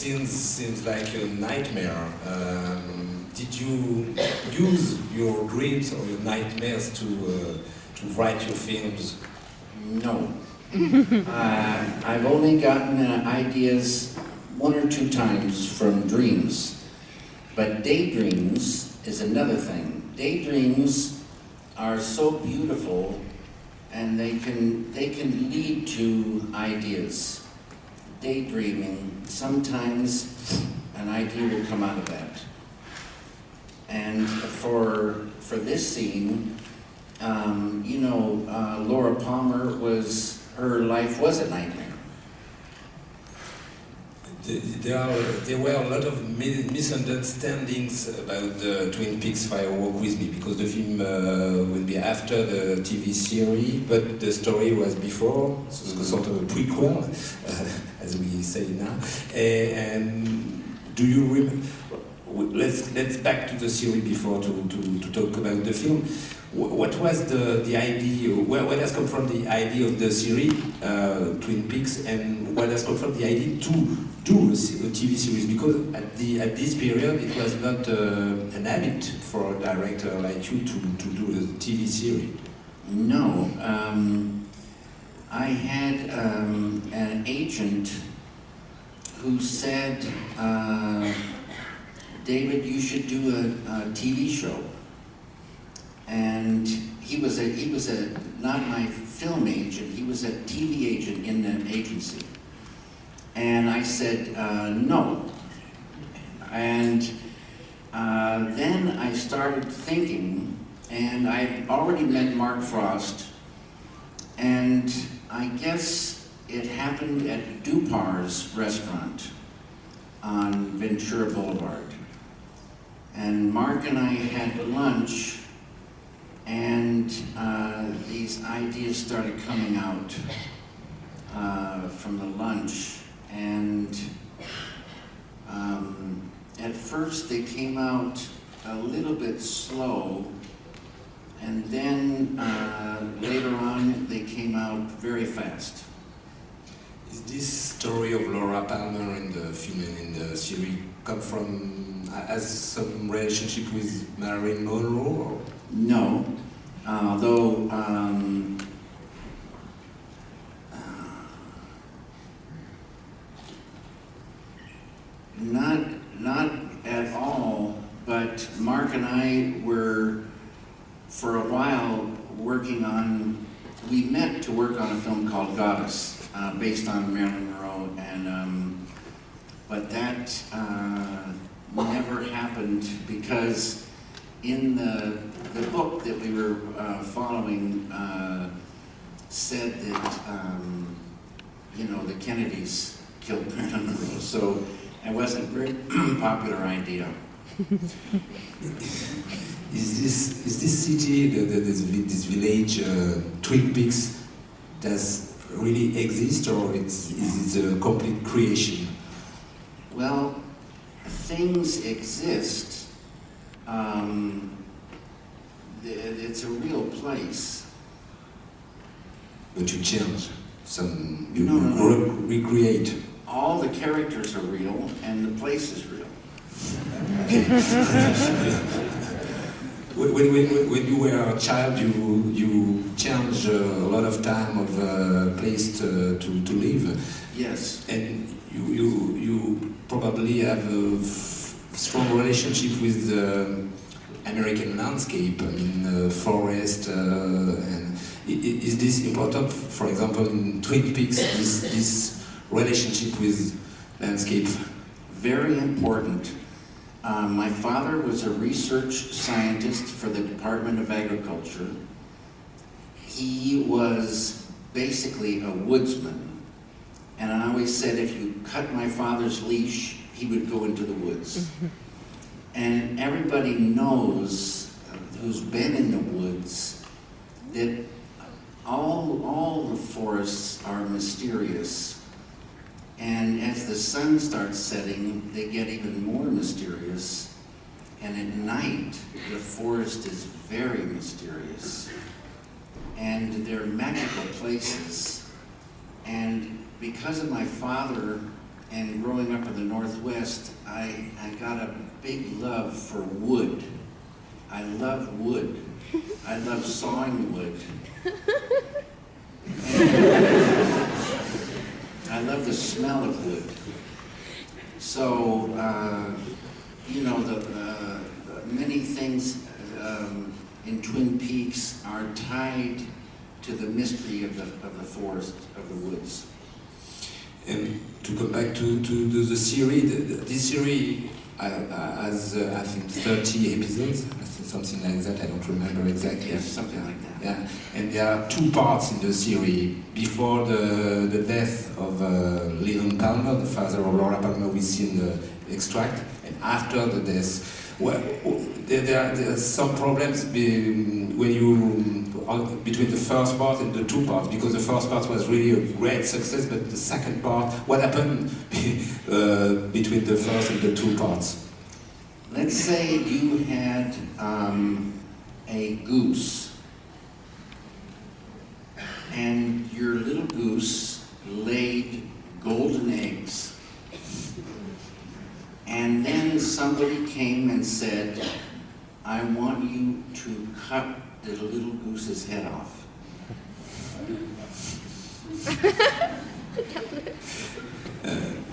scene seems like a nightmare. Did you use your dreams or your nightmares to write your films? No. I've only gotten ideas one or two times from dreams. But daydreams is another thing. Daydreams are so beautiful, and they can lead to ideas. Daydreaming, sometimes an idea will come out of that. And for this scene, Laura Palmer her life was a nightmare. There were a lot of misunderstandings about the Twin Peaks Fire Walk With Me, because the film will be after the TV series, but the story was before, so it's sort of a prequel, as we say now. And do you remember? Let's back to the series before to talk about the film. What was the idea? Where has come from the idea of the series, Twin Peaks, and what has come from the idea to do a TV series? Because at this period, it was not an habit for a director like you to do a TV series. No, I had an agent who said, David, you should do a TV show. And he was not my film agent, he was a TV agent in an agency. And I said, no. And then I started thinking, and I already met Mark Frost, and I guess it happened at Dupar's restaurant on Ventura Boulevard. And Mark and I had lunch, and these ideas started coming out from the lunch. And at first they came out a little bit slow, and then later on they came out very fast. Is this story of Laura Palmer in the film and in the series come from, as some relationship with Marilyn Monroe? Or? No, though not at all. But Mark and I were, for a while, we met to work on a film called Goddess, based on Marilyn Monroe, and but that never happened because in the book that we were following said that the Kennedys killed Marilyn Monroe, so it wasn't a very popular idea. Is this city, this village, Twin Peaks, does really exist, or is it a complete creation? Well, things exist. It's a real place. But you change some, No. recreate. All the characters are real, and the place is real. When you were a child, you changed a lot of time of place to live. Yes. And you probably have a strong relationship with the American landscape. I mean, forest. And is this important? For example, in Twin Peaks, this relationship with landscape. Very important. My father was a research scientist for the Department of Agriculture. He was basically a woodsman. And I always said if you cut my father's leash, he would go into the woods. And everybody knows, who's been in the woods, that all the forests are mysterious. And as the sun starts setting, they get even more mysterious. And at night, the forest is very mysterious. And they're magical places. And because of my father and growing up in the Northwest, I got a big love for wood. I love wood. I love sawing wood. I love the smell of wood. So, you know, the many things in Twin Peaks are tied to the mystery of the forest, of the woods. And to come back to the series, this series has, I think, 30 episodes, something like that, I don't remember exactly. Yes, something like that. Yeah, and there are two parts in the series. Before the death of Leland Palmer, the father of Laura Palmer, we see in the extract, and after the death, well, there are some problems between the first part and the two parts, because the first part was really a great success, but the second part, what happened between the first and the two parts? Let's say you had a goose, and your little goose laid golden eggs. And then somebody came and said, I want you to cut the little goose's head off.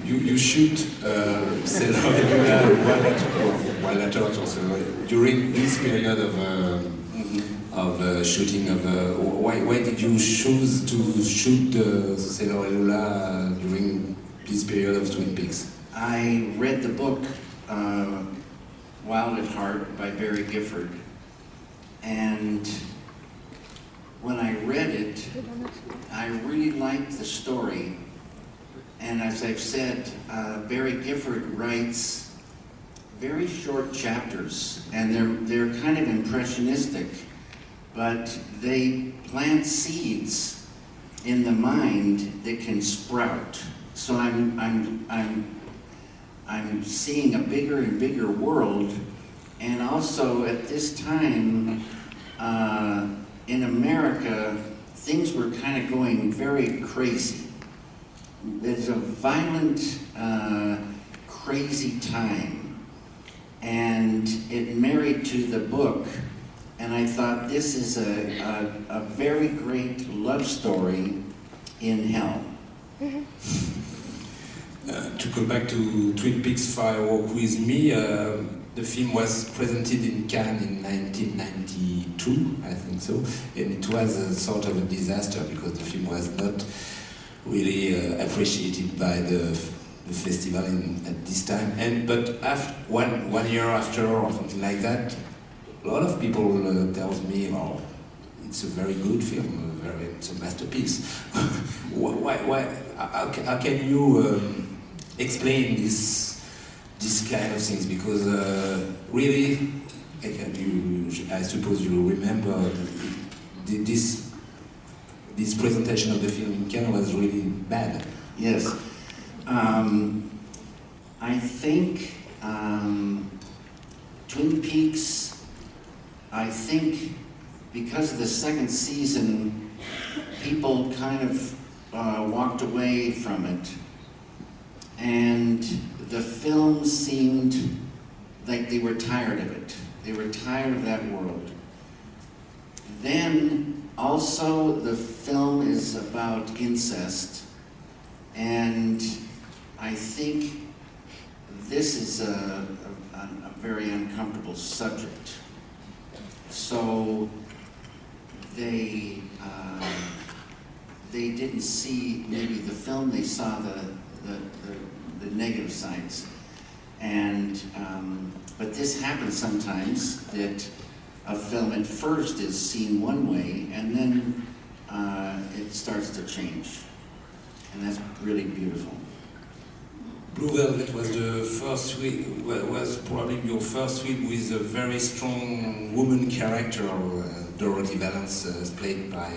You shoot while at also during this period of shooting of why did you choose to shoot Sailor Elula during this period of Twin Peaks? I read the book Wild at Heart by Barry Gifford, and when I read it, I really liked the story. And as I've said, Barry Gifford writes very short chapters, and they're kind of impressionistic, but they plant seeds in the mind that can sprout. So I'm seeing a bigger and bigger world, and also at this time in America, things were kind of going very crazy. There's a violent, crazy time, and it married to the book, and I thought this is a very great love story in hell. To come back to Twin Peaks Fire Walk With Me, the film was presented in Cannes in 1992, I think so, and it was a sort of a disaster because the film was not really appreciated by the festival at this time. But one year after or something like that, a lot of people tells me, "Oh, it's a very good film, it's a masterpiece." Why? How can you explain this kind of things? Because really, I suppose you remember this presentation of the film in Cannes was really bad. Yes. I think Twin Peaks, I think because of the second season, people kind of walked away from it. And the film seemed like they were tired of it. They were tired of that world. Then, also, the film is about incest, and I think this is a very uncomfortable subject. So they didn't see maybe the film; they saw the negative sides, and but this happens sometimes that a film at first is seen one way, and then it starts to change, and that's really beautiful. Blue Velvet was the first film, was probably your first film with a very strong woman character, Dorothy Valance, played by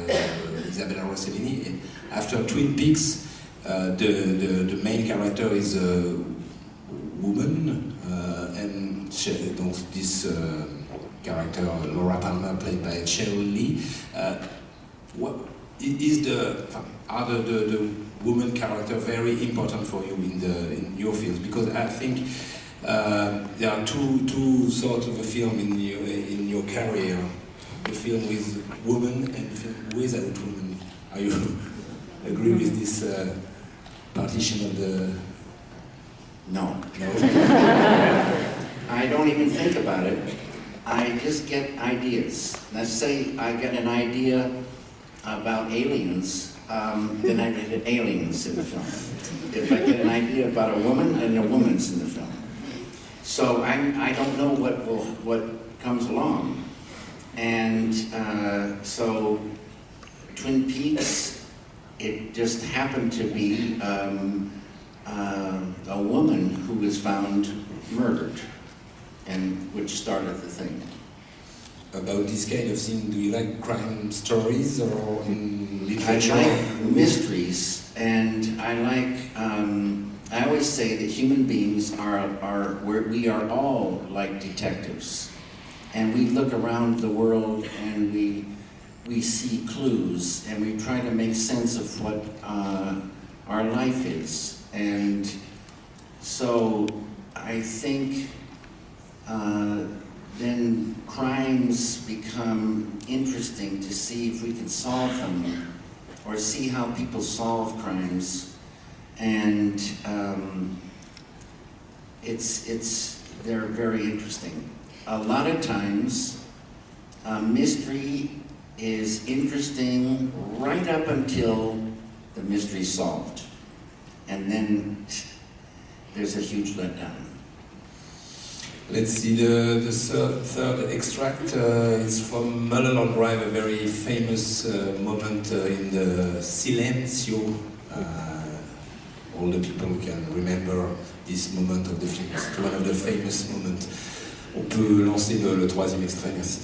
Isabella Rossellini. And after Twin Peaks, the main character is a woman, and this character, Laura Palmer, played by Cheryl Lee. are the woman character very important for you in your films? Because I think there are two sorts of a film in your career: the film with women and the film without women. Are you agree with this partition of the? No. I don't even think about it. I just get ideas. Let's say I get an idea about aliens, then I get aliens in the film. If I get an idea about a woman, then a woman's in the film. So I don't know what comes along. And so Twin Peaks, it just happened to be a woman who was found murdered, and which started the thing. About this kind of thing, do you like crime stories or in literature? I like mysteries, and I like. I always say that human beings we are all like detectives, and we look around the world and we see clues, and we try to make sense of what our life is, and so I think. Then crimes become interesting to see if we can solve them, or see how people solve crimes, and they're very interesting. A lot of times, mystery is interesting right up until the mystery's solved, and then there's a huge letdown. Let's see the third extract. It's from Mulholland Drive, a very famous moment in the Silencio. All the people can remember this moment of the film. It's one of the famous moments. On peut lancer le troisième extrait, merci.